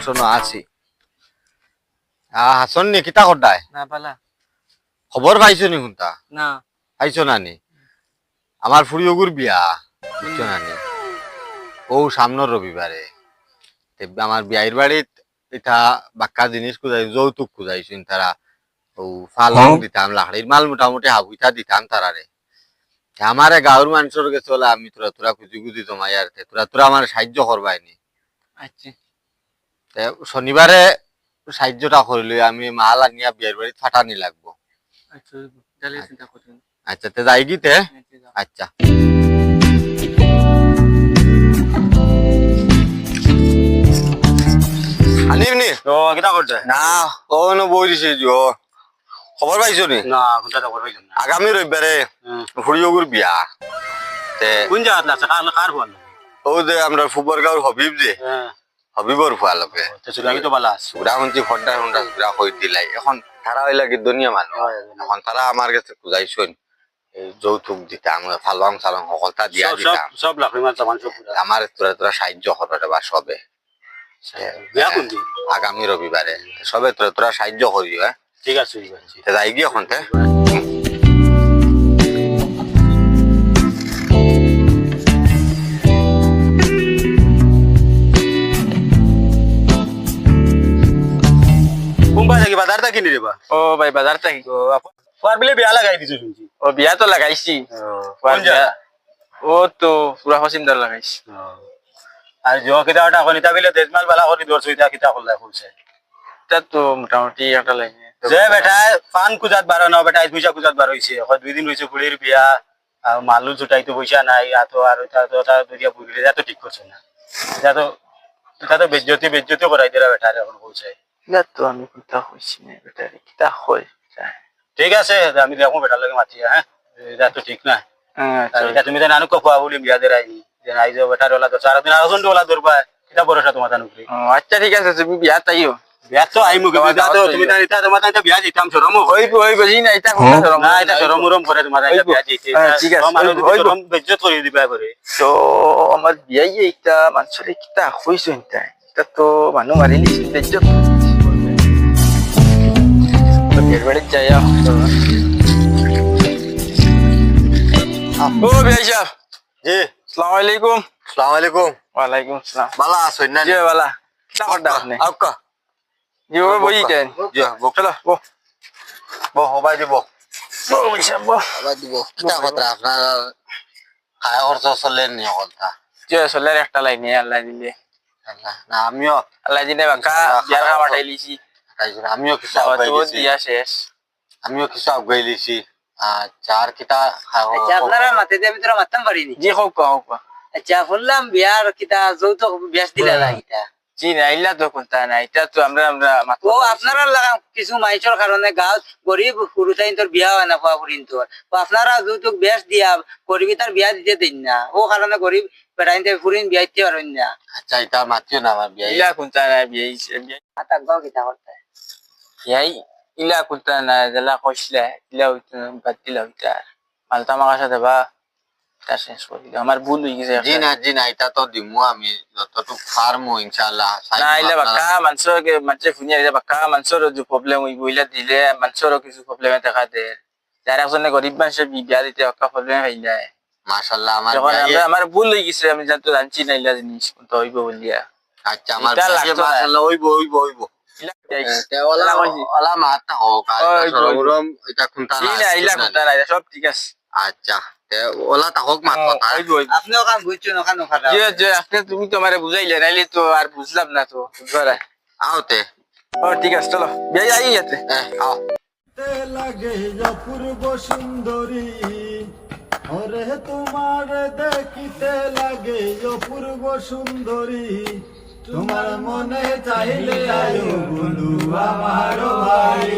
Tension আছি। হাসন নি কিতা করডায় না পালা খবর পাইছো নি হুনতা না পাইছো না নি? আমার ফুড়িওগুর বিয়া বুঝছো না নি? ও সামনের রবিবারে আমার বিয়াইর বাড়িত এটা বাক্কা জিনিস খুঁজাই যৌতুক খুঁজাইছেন তারা। ও ফালং দিতাম লাকড়ির মাল মোটামুটি হাবুইতা দিতাম তারারে। আমারে গাঁর মানুষের গেছে বলে আমি তোরা তোরা খুঁজি খুঁজি জমাই আর তোরা তোরা আমার সাহায্য করবাইনি। আচ্ছা শনিবারে সাহায্যটা করলি আমি মাল আনিয়া বিয়ের বাড়ি ফাটানি লাগবো। আচ্ছা তাহলে চিন্তা করুন। আচ্ছা তে যাই গিতে। আচ্ছা আনিবনি তো কিটা করতে না কোনো বই দিছে যো খবর পাইছো নি? না কোনটা খবর পাইছেন না আগামী রবিবারে ফুড়িওগুর বিয়া। তে কোন জায়গা লাগছে কার ফোন ও যে আমরা ফুবরগাঁওর হবিব যে হ্যাঁ হবিবর ফুয়ালকে তো সুরাগি তো বালা আছে সুরা শুনছি ঘন্টা ঘন্টা সুরা কই দিলাই। এখন তারা হইলা কি দুনিয়া মানুষ। এখন তারা আমার কাছে খুঁজাইছেন যৌতুক দিতাম ফালং সালং সকলটা দিয়া দিতাম। সব লাখরি মাল সামান সব পুরা আমার তোরা তোরা সাহায্য করবে বা সবে বিয়া কোন দিন আগামী রবিবারে সবে তোরা তোরা সাহায্য করি। হ্যাঁ ঠিক আছে যাই গিয়ে এখন মুম্বাই থেকে বাজার থেকে কিনে দেবা ও ভাই বাজার থেকে ফার বিলে বিয়া লাগাই দিছো শুনছি ও বিয়া তো লাগাইছি কোন জায়গা ও তো পুরা হসিমদার লাগাইছি আর জো কিটা ওটা কোন ইতা বিলে দেশমাল বালা করে দর সুইতা কিটা করলা খুলছে এটা তো মোটামুটি একটা লাগে যে বেটা পান কুজাত বারো না বেটা পয়সা কুজাত বারো হইছে হয় 2 দিন হইছে ফুলের বিয়া আর মালু জুটাই তো পয়সা নাই আতো আর ওটা তো ওটা দুরিয়া বুঝলে যা তো ঠিক করছে না এটা তো বেজ্জতি করাই দিলা বেটা এখন বলছে এটা তো আমি কথা কইছি না বেটা কিটা হয় ঠিক আছে আমি দেখো বেটার লগে মাতি হ্যাঁ এটা তো ঠিক না আচ্ছা এটা তুমি জানো কোয়া বলি বিয়া দেরাই যে নাই যে বেটার ওলা তো 4 দিন আগে ওলা দরবা এটা ভরসা তোমার জানো আচ্ছা ঠিক আছে তুমি বিয়া তাইও বিয়া তো আই মুকে বিয়া তো তুমি জানো এটা তোমার তো বিয়া দিতাম শরম ওই বজি না এটা কথা শরম না এটা শরম মরম করে তোমার এটা বিয়া দিতে ঠিক আছে শরম বেজ্জত করে দিবা করে তো আমার বিয়াই এইটা মানুষের কিটা হইছো এটা তো মানুষ মারিলি বেজ্জত তো বিয়ের বাড়ি যাইয়া ও ভাই সাহেব জি আসসালামু আলাইকুম আসসালামু আলাইকুম। ওয়ালাইকুম আসসালাম ভালো আছো না? জি বালা কিটা করডা আপনি আউকা জি ও বইতেন জি বক চলো বো বো হবাই দিব ও ভাই সাহেব বো হবাই দিব কিটা কথা আপনার খায় খরচ চলেন নি কথা জি চলে একটা লাইনে আল্লাহ দিলে না আমিও আল্লাহ দিনে বাকা বিয়ার খাওয়াটাই লিছি আমিও কিছু তো আগাইছি দিয়া শেষ আমিও কিছু আগাইছি চার কিটা আচ্ছা আপনারা মাতে দেবে তোরা মারতাম পারিনি জি হোক হোক আচ্ছা বললাম বিয়ার কিতা যৌতুক ব্যাস দিলা না এটা জি না ইল্লা তো কোনটা না এটা তো আমরা ও আপনারা লাগা কিছু মাইচর কারণে গাঁও গরিব পুরুষাইন তোর বিয়া হয় না পাওয়া পুরিন তোর ও আপনারা যৌতুক ব্যাস দিয়া গরিবী তার বিয়া দিতে দিন না ও কারণে গরিব বেড়াইন পুরিন বিয়া দিতে পারেন না আচ্ছা এটা মাতিও না আমার বিয়ে ইলা কোনটা না বিয়াই আতাক গাও কিতা করতে বিয়াই ইলা কোনটা না জেলা কইছিলা ইলা বাতিলা হইতা মালটা আমার কাছে দেবা তা শেষ করি আমার ভুল হয়ে গেছে জি না এটা তো দিমু আমি যতটুকু ফার্মো ইনশাআল্লাহ না ইলা বাকা মানুষের ফুনিয়া ইলা বাকা মানুষের যে প্রবলেম হইব ইলা দিলে মানুষের কিছু প্রবলেম দেখা দে যারা একজনে গরিব মানুষের বিয়া দিতে একটা প্রবলেম হইলা মাশাআল্লাহ আমার আমার ভুল হয়ে গেছে আমি জানছি না ইলা জিনিস কোনটা হইব বলিয়া আচ্ছা আমার মাশাআল্লাহ হইব ওলা মাতা হোক সরগরম এটা কোনটা না ইলা কোনটা না সব ঠিক আছে আচ্ছা ওলা তাহক মাত কথা আপনিও কাম বুঝছেন ওখানে খারাপ জি আপনি তুমি তো আমারে বুঝাইলে নাইলে তো আর বুঝলাম না তো বুঝবারে আওতে ও ঠিক আছে চলো বিয়ে আই যাতে আও লাগে অপূর্ব সুন্দরী ওরে তোমার দেখিতে লাগে অপূর্ব সুন্দরী তোমার মনে চাইলে আয়ো বন্ধু আমার ভাই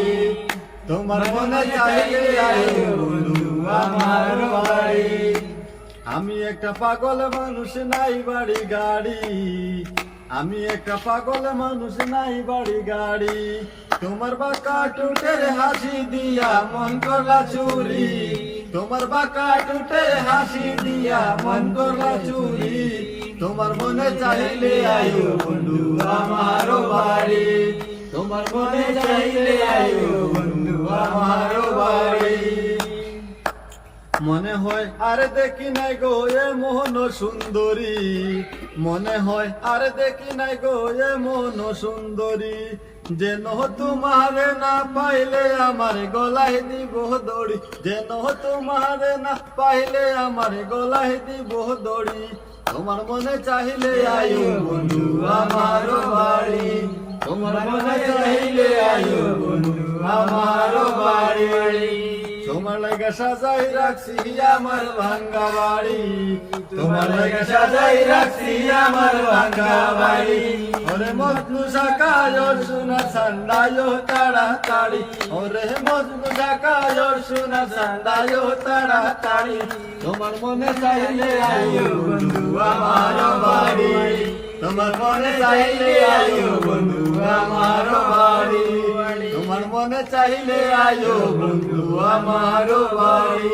তোমার মনে চাইলে আয়ো বন্ধু আমার ভাই আমি একটা পাগল মানুষ নাই বাড়ি গাড়ি আমি একটা পাগল মানুষ নাই বাড়ি গাড়ি তোমার বাঁকা টুটের হাসি দিয়া মন করলা চুরি তোমার বাঁকা টুটের হাসি দিয়া মন করলা চুরি তোমার মনে চাইলে আয়ো বন্ধু আমারও বাড়ি, তোমার মনে চাইলে আয়ো বন্ধু আমারও বাড়ি। মনে হয় আর দেখি নাই গো এ মোহন সুন্দরী, মনে হয় আর দেখি নাই গো এ মোহন সুন্দরী, যেন তোমারে না পাইলে আমার গলায় দিব দড়ি, যেন তোমারে না পাইলে আমার গলায় দিব দড়ি। তোমার মনে চাইলে আয়ো বন্ধু আমারও বাড়ি, তোমার মনে চাইলে আয়ো বন্ধু আমারও বাড়ি। তোমার লাগা সাজাই রাখছি আমার ভাঙ্গা বাড়ি, তোমার লাগা সাজাই রাখছি আমার ভাঙ্গা বাড়ি। ওরে মজনু শাখায় সোনা সান্দায় তাড়াতাড়ি, ওরে মজনু শাখায় সোনা সান্দায় তাড়াতাড়ি। তোমার মনে চাইলে আয়ো বন্ধু আমারও বাড়ি, তোমার মনে চাইলে আয়ো বন্ধু আমারও বাড়ি, তোমার মনে চাইলে আয়ো বন্ধু আমারও বাড়ি।